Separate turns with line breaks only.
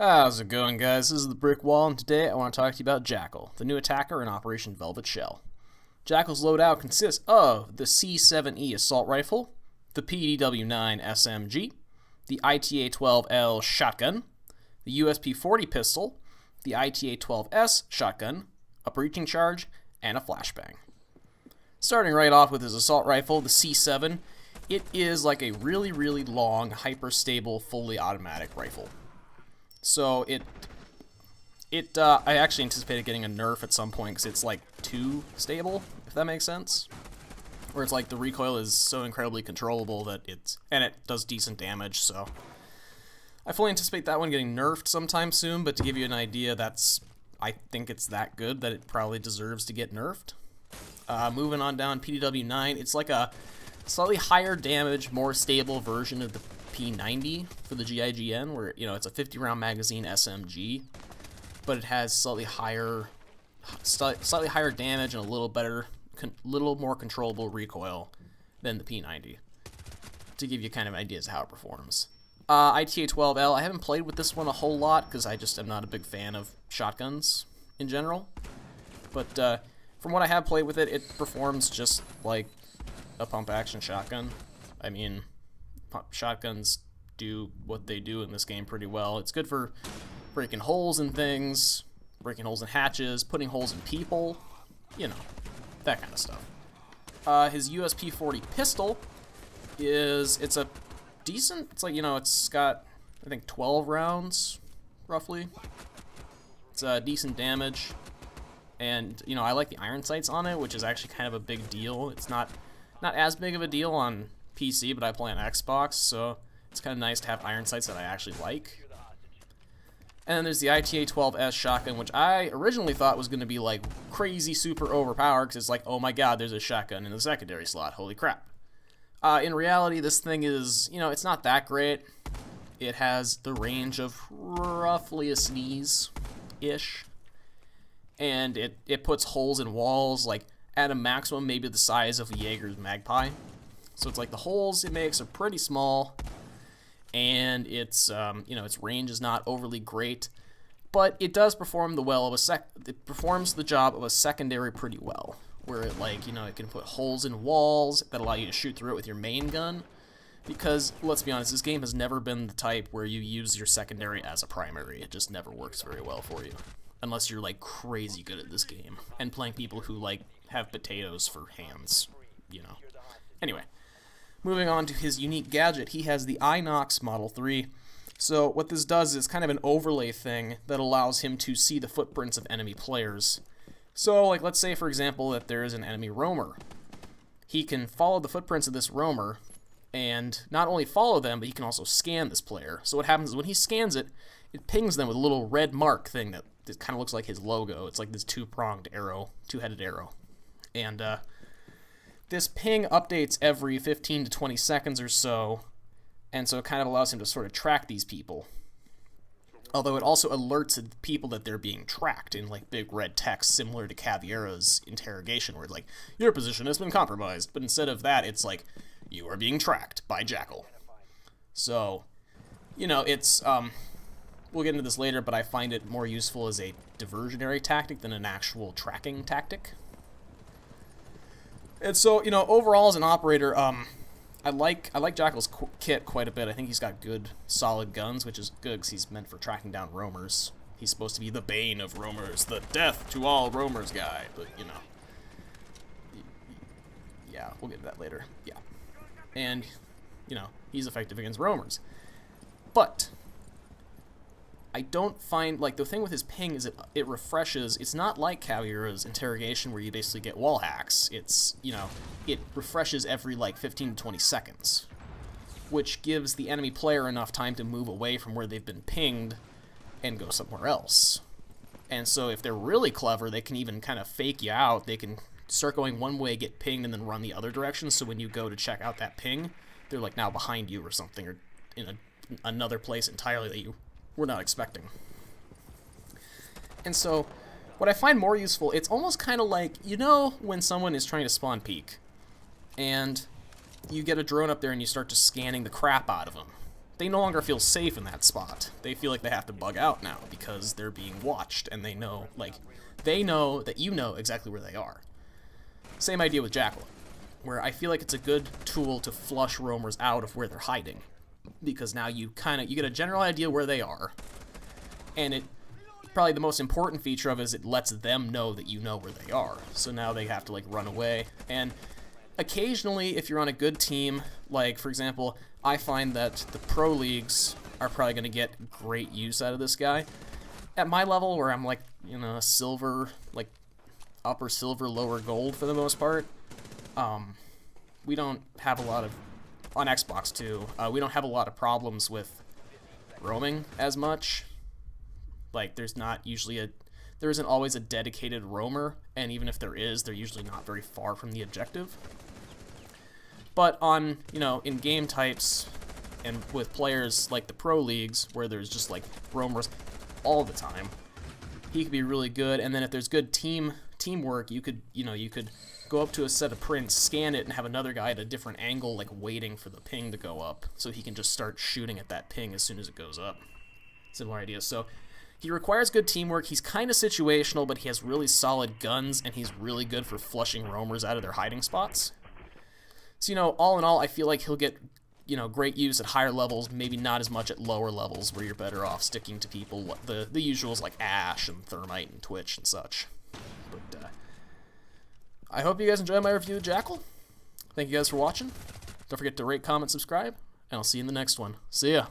How's it going, guys? This is the Brick Wall, and today I want to talk to you about Jackal, the new attacker in Operation Velvet Shell. Jackal's loadout consists of the C7E assault rifle, the PDW-9 SMG, the ITA-12L shotgun, the USP-40 pistol, the ITA-12S shotgun, a breaching charge, and a flashbang. Starting right off with his assault rifle, the C7, it is like a really, really long, hyper-stable, fully automatic rifle. So I actually anticipated getting a nerf at some point because it's like too stable, if that makes sense. Where it's like the recoil is so incredibly controllable that and it does decent damage, so I fully anticipate that one getting nerfed sometime soon, but to give you an idea, I think it's that good that it probably deserves to get nerfed. Moving on down, PDW-9, it's like a slightly higher damage, more stable version of the P90 for the GIGN, where it's a 50-round magazine SMG, but it has slightly higher damage and a little more controllable recoil than the P90. To give you kind of ideas of how it performs. ITA-12L, I haven't played with this one a whole lot because I just am not a big fan of shotguns in general, but from what I have played with it, it performs just like a pump-action shotgun. I mean, shotguns do what they do in this game pretty well. It's good for breaking holes in things, breaking holes in hatches, putting holes in people, that kind of stuff. His USP-40 pistol it's a decent, it's got, I think, 12 rounds, roughly. It's decent damage, and, I like the iron sights on it, which is actually kind of a big deal. It's not as big of a deal on PC, but I play on Xbox, so it's kind of nice to have iron sights that I actually like. And then there's the ITA-12S shotgun, which I originally thought was going to be like crazy super overpowered, because it's like, oh my god, there's a shotgun in the secondary slot, holy crap. In reality, this thing is, it's not that great. It has the range of roughly a sneeze-ish, and it puts holes in walls, like, at a maximum maybe the size of a Jaeger's Magpie. So it's like the holes it makes are pretty small, and its range is not overly great, but it does perform it performs the job of a secondary pretty well, where it can put holes in walls that allow you to shoot through it with your main gun. Because let's be honest, this game has never been the type where you use your secondary as a primary. It just never works very well for you, unless you're like crazy good at this game and playing people who have potatoes for hands, Anyway. Moving on to his unique gadget, he has the Inox Model 3. So what this does is kind of an overlay thing that allows him to see the footprints of enemy players. So let's say for example that there is an enemy roamer. He can follow the footprints of this roamer and not only follow them, but he can also scan this player. So what happens is when he scans it, it pings them with a little red mark thing that kind of looks like his logo. It's like this two-pronged arrow, two-headed arrow. And this ping updates every 15 to 20 seconds or so, and so it kind of allows him to sort of track these people. Although it also alerts the people that they're being tracked in big red text, similar to Caveira's interrogation, where it's like, your position has been compromised, but instead of that, it's like, you are being tracked by Jackal. So, it's, we'll get into this later, but I find it more useful as a diversionary tactic than an actual tracking tactic. And so, overall as an operator, I like Jackal's kit quite a bit. I think he's got good, solid guns, which is good because he's meant for tracking down roamers. He's supposed to be the bane of roamers, the death to all roamers guy, but, yeah, we'll get to that later, yeah. And, he's effective against roamers. But I don't find, the thing with his ping is it refreshes. It's not like Caveira's interrogation where you basically get wall hacks. It's, it refreshes every 15 to 20 seconds, which gives the enemy player enough time to move away from where they've been pinged and go somewhere else. And so if they're really clever, they can even kind of fake you out. They can start going one way, get pinged, and then run the other direction, so when you go to check out that ping, they're now behind you or something, or in another place entirely that you we're not expecting. And so, what I find more useful, it's almost kind of like, when someone is trying to spawn peek, and you get a drone up there and you start just scanning the crap out of them. they no longer feel safe in that spot. They feel like they have to bug out now because they're being watched, and they know, like, they know that you know exactly where they are. Same idea with Jackal, where I feel like it's a good tool to flush roamers out of where they're hiding, because now you get a general idea where they are, and it probably the most important feature of it is it lets them know that you know where they are. So now they have to like run away. And occasionally, if you're on a good team, like for example, I find that the pro leagues are probably going to get great use out of this guy. At my level, where I'm like, you know, silver, like upper silver, lower gold for the most part, we don't have a lot of, on Xbox too, we don't have a lot of problems with roaming as much. Like, there isn't always a dedicated roamer, and even if there is, they're usually not very far from the objective. But on, you know, in game types, and with players like the pro leagues, where there's just like roamers all the time, he could be really good. And then if there's good teamwork, you could go up to a set of prints, scan it, and have another guy at a different angle, like waiting for the ping to go up, so he can just start shooting at that ping as soon as it goes up. Similar idea. So he requires good teamwork. He's kind of situational, but he has really solid guns, and he's really good for flushing roamers out of their hiding spots. So, you know, all in all, I feel like he'll get, you know, great use at higher levels, maybe not as much at lower levels, where you're better off sticking to people, the usuals like Ash and Thermite and Twitch and such. But, I hope you guys enjoyed my review of Jackal. Thank you guys for watching. Don't forget to rate, comment, subscribe, and I'll see you in the next one. See ya!